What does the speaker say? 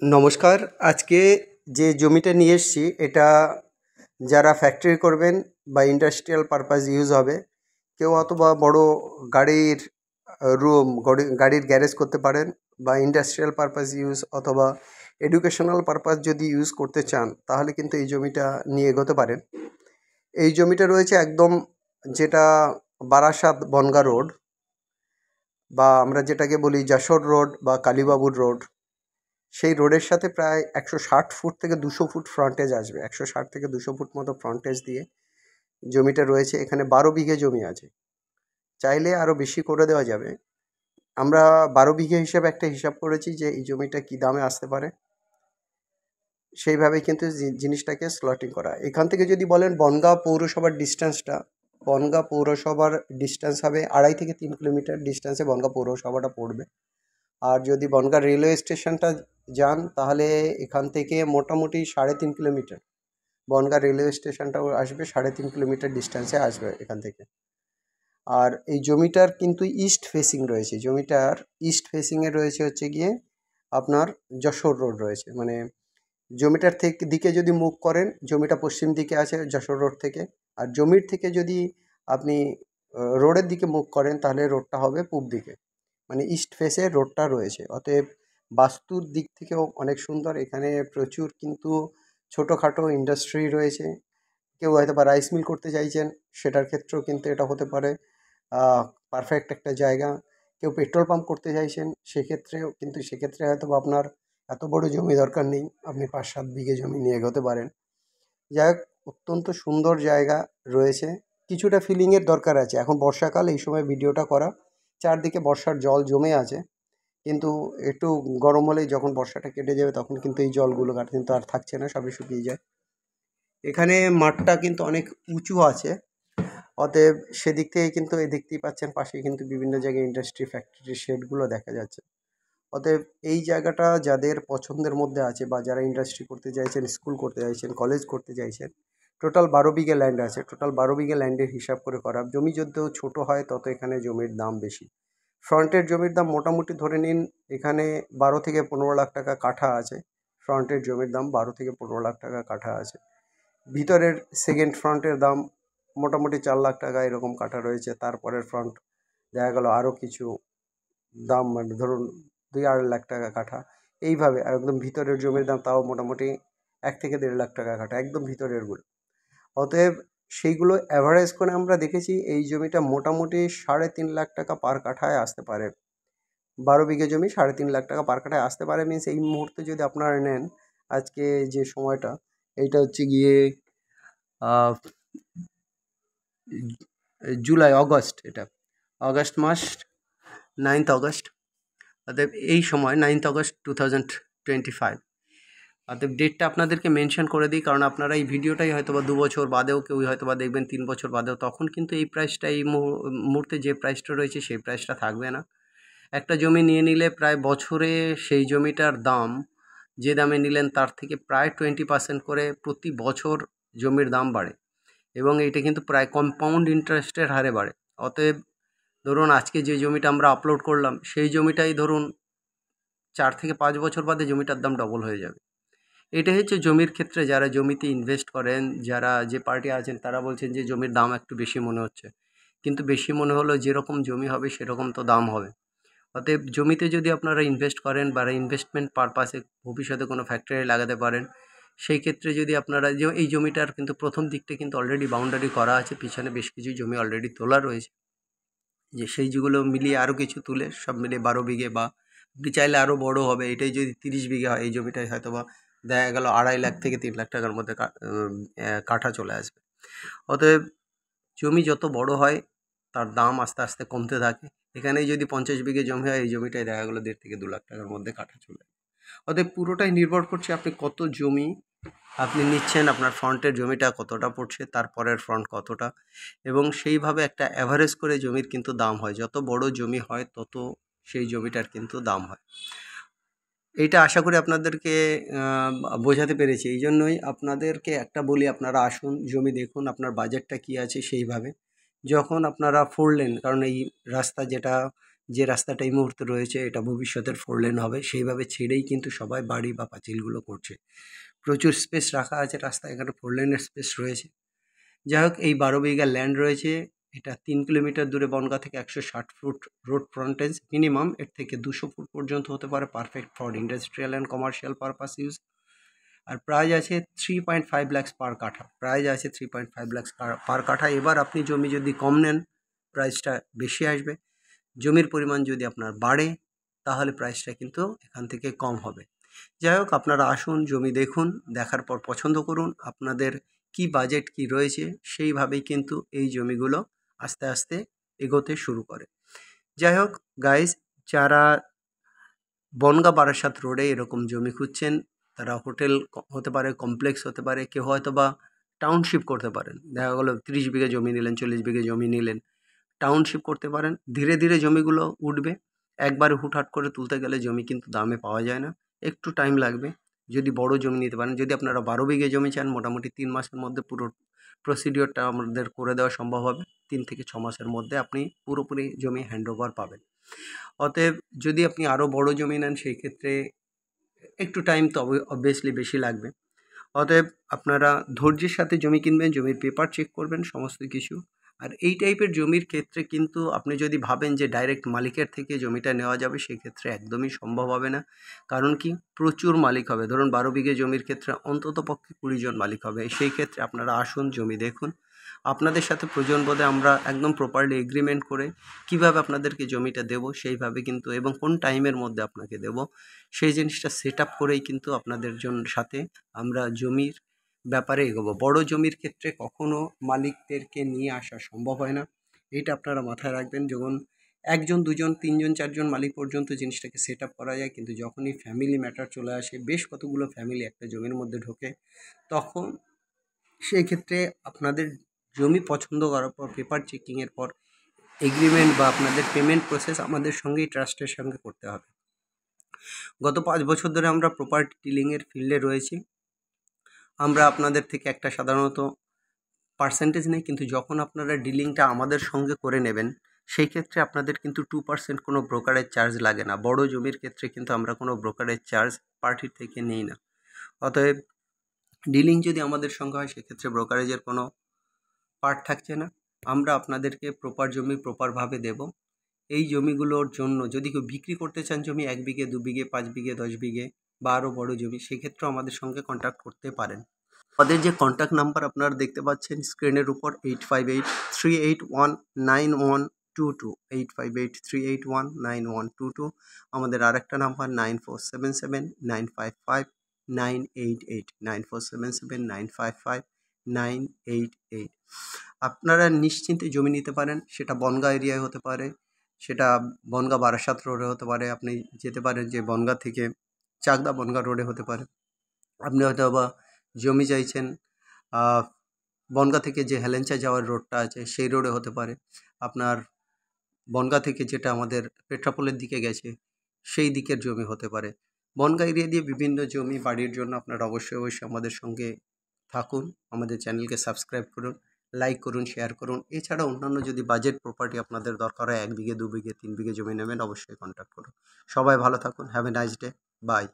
নমস্কার। আজকে যে জমিটা নিয়ে এসছি এটা যারা ফ্যাক্টরি করবেন বা ইন্ডাস্ট্রিয়াল পারপাস ইউজ হবে, কেউ অথবা বড় গাড়ির রুম, গাড়ির গ্যারেজ করতে পারেন, বা ইন্ডাস্ট্রিয়াল পারপাস ইউজ অথবা এডুকেশনাল পারপাস যদি ইউজ করতে চান তাহলে কিন্তু এই জমিটা নিয়ে এগোতে পারেন। এই জমিটা রয়েছে একদম, যেটা বারাসাত বনগাঁ রোড, বা আমরা যেটাকে বলি যশোর রোড বা কালীবাবুর রোড, সেই রোডের সাথে প্রায় 160 ফুট থেকে 200 ফুট ফ্রন্টেজ আসবে। 160 থেকে 200 ফুট মতো ফ্রন্টেজ দিয়ে জমিটা রয়েছে। এখানে 12 বিঘে জমি আছে, চাইলে আরও বেশি করে দেওয়া যাবে। আমরা 12 বিঘে হিসাবে একটা হিসাব করেছি যে এই জমিটা কী দামে আসতে পারে, সেইভাবেই কিন্তু জিনিসটাকে স্লটিং করা। এখান থেকে যদি বলেন বনগাঁ পৌরসভার ডিস্টেন্সটা, বনগাঁ পৌরসভার ডিস্টেন্স হবে 2.5 থেকে 3 কিলোমিটার ডিস্টেন্সে বনগাঁ পৌরসভাটা পড়বে। আর যদি বনগাঁ রেলওয়ে স্টেশনটা যান তাহলে এখান থেকে মোটামুটি 3.5 কিলোমিটার বনগাঁ রেলওয়ে স্টেশনটাও আসবে, 3.5 কিলোমিটার ডিস্টেন্সে আসবে এখান থেকে। আর এই জমিটার কিন্তু ইস্ট ফেসিং রয়েছে, জমিটার ইস্ট ফেসিংয়ে রয়েছে হচ্ছে গিয়ে আপনার যশোর রোড রয়েছে। মানে জমিটার দিকে যদি মুখ করেন, জমিটা পশ্চিম দিকে আছে যশোর রোড থেকে। আর জমির থেকে যদি আপনি রোডের দিকে মুখ করেন তাহলে রোডটা হবে পূব দিকে, মানে ইস্ট ফেসে রোডটা রয়েছে। অতএব বাস্তুর দিক থেকেও অনেক সুন্দর। এখানে প্রচুর কিন্তু ছোটোখাটো ইন্ডাস্ট্রি রয়েছে। কেউ হয়তো বা রাইস মিল করতে চাইছেন, সেটার ক্ষেত্রেও কিন্তু এটা হতে পারে পারফেক্ট একটা জায়গা। কেউ পেট্রোল পাম্প করতে চাইছেন, সেক্ষেত্রেও কিন্তু সেক্ষেত্রে হয়তো বা আপনার এত বড় জমি দরকার নেই, আপনি 5-7 বিঘে জমি নিয়ে এগোতে পারেন। যাই হোক, অত্যন্ত সুন্দর জায়গা রয়েছে। কিছুটা ফিলিংয়ের দরকার আছে। এখন বর্ষাকাল, এই সময় ভিডিওটা করা, চারদিকে বর্ষার জল জমে আছে, কিন্তু একটু গরম হলেই, যখন বর্ষাটা কেটে যাবে তখন কিন্তু এই জলগুলো কিন্তু আর থাকছে না, সবই শুকিয়ে যায়। এখানে মাঠটা কিন্তু অনেক উঁচু আছে, অতএব সেদিক থেকে কিন্তু এই দেখতেই পাচ্ছেন পাশে কিন্তু বিভিন্ন জায়গায় ইন্ডাস্ট্রি, ফ্যাক্টরি, শেডগুলো দেখা যাচ্ছে। অতএব এই জায়গাটা যাদের পছন্দের মধ্যে আছে, বা যারা ইন্ডাস্ট্রি করতে চাইছেন, স্কুল করতে চাইছেন, কলেজ করতে চাইছেন, টোটাল 12 বিঘে ল্যান্ড আছে। টোটাল 12 বিঘে ল্যান্ডের হিসাব করে করা। জমি যত ছোটো হয় তত এখানে জমির দাম বেশি। ফ্রন্টের জমির দাম মোটামুটি ধরে নিন এখানে 12 থেকে 15 লাখ টাকা কাঠা আছে। ফ্রন্টের জমির দাম 12 থেকে 15 লাখ টাকা কাঠা আছে। ভিতরের সেকেন্ড ফ্রন্টের দাম মোটামুটি 4 লাখ টাকা এরকম কাঠা রয়েছে। তারপরের ফ্রন্ট দেখা গেল আরও কিছু দাম, মানে ধরুন 2-2.5 লাখ টাকা কাঠা। এইভাবে একদম ভিতরের জমির দাম তাও মোটামুটি 1 থেকে 1.5 লাখ টাকা কাঠা, একদম ভিতরেরগুলো। অতএব সেইগুলো অ্যাভারেজ করে আমরা দেখেছি এই জমিটা মোটামুটি 3.5 লাখ টাকা পার কাঠায় আসতে পারে। 12 বিঘে জমি 3.5 লাখ টাকা পার কাঠায় আসতে পারে। মিনস এই মুহূর্তে যদি আপনারা নেন, আজকে যে সময়টা, এইটা হচ্ছে গিয়ে জুলাই, অগস্ট, এটা অগস্ট মাস, 9th অগস্ট। অতএব এই সময় 9th অগস্ট 2025। অতএব ডেটটা আপনাদেরকে মেনশন করে দিই, কারণ আপনারা এই ভিডিওটাই হয়তো বা 2 বছর বাদেও, কেউ হয়তো বা দেখবেন 3 বছর বাদেও, তখন কিন্তু এই প্রাইসটা, এই মুহূর্তে যে প্রাইসটা রয়েছে সেই প্রাইসটা থাকবে না। একটা জমি নিয়ে নিলে প্রায় বছরে সেই জমিটার দাম, যে দামে নিলেন তার থেকে প্রায় 20% করে প্রতি বছর জমির দাম বাড়ে, এবং এইটা কিন্তু প্রায় কম্পাউন্ড ইন্টারেস্টের হারে বাড়ে। অতএব ধরুন আজকে যে জমিটা আমরা আপলোড করলাম, সেই জমিটাই ধরুন 4 থেকে 5 বছর বাদে জমিটার দাম ডবল হয়ে যাবে। এটাই হচ্ছে জমির ক্ষেত্রে, যারা জমিতে ইনভেস্ট করেন, যারা যে পার্টি আছেন, তারা বলছেন যে জমির দাম একটু বেশি মনে হচ্ছে, কিন্তু বেশি মনে হলেও যেরকম জমি হবে সেরকম তো দাম হবে। অতএব জমিতে যদি আপনারা ইনভেস্ট করেন, বা ইনভেস্টমেন্ট পারপাসে ভবিষ্যতে কোনো ফ্যাক্টরি লাগাতে পারেন, সেই ক্ষেত্রে যদি আপনারা, যে এই জমিটার কিন্তু প্রথম দিকটা কিন্তু অলরেডি বাউন্ডারি করা আছে, পিছনে বেশ কিছু জমি অলরেডি তোলা রয়েছে, যে সেই যেগুলো মিলিয়ে আরও কিছু তুলে সব মিলিয়ে 12 বিঘে, বা আপনি চাইলে আরও বড় হবে, এটাই যদি 30 বিঘে হয়, এই জমিটাই হয়তো বা দেখা গেল 2.5 লাখ থেকে 3 লাখ টাকার মধ্যে কাঠা চলে আসবে। অতএব জমি যত বড় হয় তার দাম আস্তে আস্তে কমতে থাকে। এখানেই যদি 50 বিঘে জমি হয়, এই জমিটাই দেখা গেলো 1.5 থেকে 2 লাখ টাকার মধ্যে কাঠা চলে আসবে। অতএব পুরোটাই নির্ভর করছে আপনি কত জমি আপনি নিচ্ছেন, আপনার ফ্রন্টের জমিটা কতটা পড়ছে, তারপরের ফ্রন্ট কতটা, এবং সেইভাবে একটা অ্যাভারেজ করে জমির কিন্তু দাম হয়। যত বড় জমি হয় তত সেই জমিটার কিন্তু দাম হয়। এইটা আশা করি আপনাদেরকে বোঝাতে পেরেছি। এই জন্যই আপনাদেরকে একটা বলি, আপনারা আসুন, জমি দেখুন, আপনার বাজেটটা কী আছে সেইভাবে। যখন আপনারা 4 লেন, কারণ এই রাস্তা যেটা যে রাস্তাটা এই মুহূর্তে রয়েছে এটা ভবিষ্যতের 4 লেন হবে, সেইভাবে ছেড়েই কিন্তু সবাই বাড়ি বা পাঁচিলগুলো করছে। প্রচুর স্পেস রাখা আছে রাস্তায়, এখানে 4 লেনের স্পেস রয়েছে। যাই হোক, এই 12 বিঘা ল্যান্ড রয়েছে, এটা 3 কিলোমিটার দূরে বনগাঁ থেকে 160 ফুট রোড ফ্রন্টেজ মিনিমাম, এর থেকে 200 ফুট পর্যন্ত হতে পারে, perfect for industrial and commercial purpose use. আর প্রাইস আছে 3.5 লাখ পার কাঠা, প্রাইস আছে 3.5 লাখ পার কাঠা। এবার আপনি জমি যদি কম নেন প্রাইসটা বেশি আসবে, জমির পরিমাণ যদি আপনার বাড়ে তাহলে প্রাইসটা কিন্তু এখান থেকে কম হবে। যাই হোক, আপনারা আসুন, জমি দেখুন, দেখার পর পছন্দ করুন, আপনাদের কি বাজেট কি রয়েছে সেইভাবেই কিন্তু এই জমিগুলো আস্তে আস্তে এগোতে শুরু করে। যাই হোক গাইজ, যারা বনগাঁ বারাসাত রোডে এরকম জমি খুঁজছেন, তারা হোটেল হতে পারে, কমপ্লেক্স হতে পারে, কেউ হয়তো বা টাউনশিপ করতে পারেন, দেখা গেলো 30 বিঘা জমি নিলেন, 40 বিঘা জমি নিলেন, টাউনশিপ করতে পারেন। ধীরে ধীরে জমিগুলো উঠবে, একবারে হুটহাট করে তুলতে গেলে জমি কিন্তু দামে পাওয়া যায় না, একটু টাইম লাগবে। যদি বড় জমি নিতে পারেন, যদি আপনারা 12 বিঘে জমি চান, মোটামুটি 3 মাসের মধ্যে পুরো প্রসিডিওরটা আমাদের করে দেওয়া সম্ভব হবে। 3 থেকে 6 মাসের মধ্যে আপনি পুরোপুরি জমি হ্যান্ডওভার পাবেন। অতএব যদি আপনি আরও বড় জমি নেন সেই ক্ষেত্রে একটু টাইম তো অবভিয়াসলি বেশি লাগবে। অতএব আপনারা ধৈর্যের সাথে জমি কিনবেন, জমির পেপার চেক করবেন সমস্ত কিছু। আর এই টাইপের জমির ক্ষেত্রে কিন্তু আপনি যদি ভাবেন যে ডাইরেক্ট মালিকের থেকে জমিটা নেওয়া যাবে, সেক্ষেত্রে একদমই সম্ভব হবে না। কারণ কি, প্রচুর মালিক হবে। ধরুন 12 বিঘে জমির ক্ষেত্রে অন্তত পক্ষে 20 জন মালিক হবে। সেই ক্ষেত্রে আপনারা আসুন, জমি দেখুন, আপনাদের সাথে প্রয়োজন বোধে আমরা একদম প্রপারলি এগ্রিমেন্ট করে কিভাবে আপনাদেরকে জমিটা দেব সেইভাবে কিন্তু, এবং কোন টাইমের মধ্যে আপনাকে দেব সেই জিনিসটা সেট আপ করেই কিন্তু আপনাদের সাথে আমরা জমির ব্যাপারে এগোবো। বড় জমির ক্ষেত্রে কখনো মালিকদেরকে নিয়ে আসা সম্ভব হয় না, এটা আপনারা মাথায় রাখবেন। যখন 1 জন 2 জন 3 জন 4 জন মালিক পর্যন্ত জিনিসটাকে সেট আপ করা যায়, কিন্তু যখনই ফ্যামিলি ম্যাটার চলে আসে, বেশ কতগুলো ফ্যামিলি একটা জমির মধ্যে ঢোকে, তখন সেই ক্ষেত্রে আপনাদের জমি পছন্দ করার পর, পেপার চেকিংয়ের পর এগ্রিমেন্ট বা আপনাদের পেমেন্ট প্রসেস আমাদের সঙ্গেই ট্রাস্টের সঙ্গে করতে হবে। গত 5 বছর ধরে আমরা প্রপার্টি ডিলিংয়ের ফিল্ডে রয়েছি। আমরা আপনাদের থেকে একটা সাধারণত পার্সেন্টেজ নেই, কিন্তু যখন আপনারা ডিলিংটা আমাদের সঙ্গে করে নেবেন সেই ক্ষেত্রে আপনাদের কিন্তু 2% কোনো ব্রোকারেজ চার্জ লাগে না। বড় জমির ক্ষেত্রে কিন্তু আমরা কোনো ব্রোকারেজ চার্জ পার্টির থেকে নিই না। অতএব ডিলিং যদি আমাদের সঙ্গে হয় সেক্ষেত্রে ব্রোকারেজের কোনো পার্ট থাকছে না। আমরা আপনাদেরকে প্রপার জমি প্রপারভাবে দেব। এই জমিগুলোর জন্য যদি কেউ বিক্রি করতে চান জমি 1 বিঘে 2 বিঘে 5 বিঘে 10 বিঘে বা আরও বড় জমি, সেক্ষেত্রেও আমাদের সঙ্গে কন্ট্যাক্ট করতে পারেন। আমাদের যে কন্ট্যাক্ট নাম্বার আপনারা দেখতে পাচ্ছেন স্ক্রিনের উপর, 8583819122, 8583819122। আমাদের আরেকটা নাম্বার 9477955988, 9477955988। আপনারা নিশ্চিন্তে জমি নিতে পারেন, সেটা বনগাঁ এরিয়ায় হতে পারে, সেটা বনগাঁ বারাসাত রোডে হতে পারে, আপনি যেতে পারেন যে বনগাঁ থেকে চাকদা বনগাঁ রোডে হতে পারে, আপনি হয়তো বা জমি চাইছেন বনগাঁ থেকে যে হেলেঞ্চা যাওয়ার রোডটা আছে সেই রোডে হতে পারে, আপনার বনগাঁ থেকে যেটা আমাদের পেট্রাপোলের দিকে গেছে সেই দিকের জমি হতে পারে। বনগাঁ এরিয়া দিয়ে বিভিন্ন জমি বাড়ির জন্য আপনারা অবশ্যই আমাদের সঙ্গে থাকুন, আমাদের চ্যানেলকে সাবস্ক্রাইব করুন, লাইক করুন, শেয়ার করুন। এছাড়া অন্যান্য যদি বাজেট প্রপার্টি আপনাদের দরকার হয়, 1 বিঘে 2 বিঘে 3 বিঘে জমি নেবেন, অবশ্যই কন্ট্যাক্ট করুন। সবাই ভালো থাকুন, have a nice day, by.